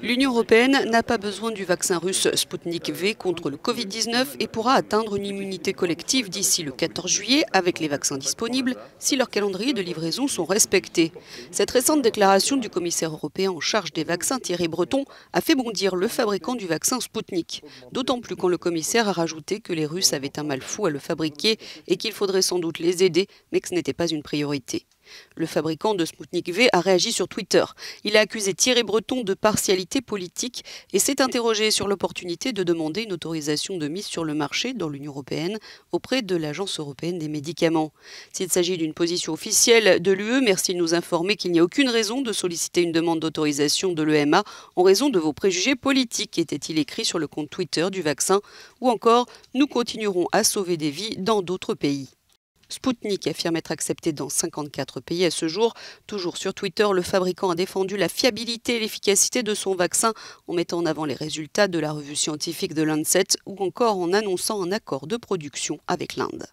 L'Union européenne n'a pas besoin du vaccin russe Sputnik V contre le Covid-19 et pourra atteindre une immunité collective d'ici le 14 juillet avec les vaccins disponibles si leurs calendriers de livraison sont respectés. Cette récente déclaration du commissaire européen en charge des vaccins, Thierry Breton, a fait bondir le fabricant du vaccin Sputnik. D'autant plus quand le commissaire a rajouté que les Russes avaient un mal fou à le fabriquer et qu'il faudrait sans doute les aider, mais que ce n'était pas une priorité. Le fabricant de Sputnik V a réagi sur Twitter. Il a accusé Thierry Breton de partialité politique et s'est interrogé sur l'opportunité de demander une autorisation de mise sur le marché dans l'Union européenne auprès de l'Agence européenne des médicaments. S'il s'agit d'une position officielle de l'UE, merci de nous informer qu'il n'y a aucune raison de solliciter une demande d'autorisation de l'EMA en raison de vos préjugés politiques, était-il écrit sur le compte Twitter du vaccin. Ou encore, nous continuerons à sauver des vies dans d'autres pays. Sputnik affirme être accepté dans 54 pays à ce jour. Toujours sur Twitter, le fabricant a défendu la fiabilité et l'efficacité de son vaccin en mettant en avant les résultats de la revue scientifique de Lancet ou encore en annonçant un accord de production avec l'Inde.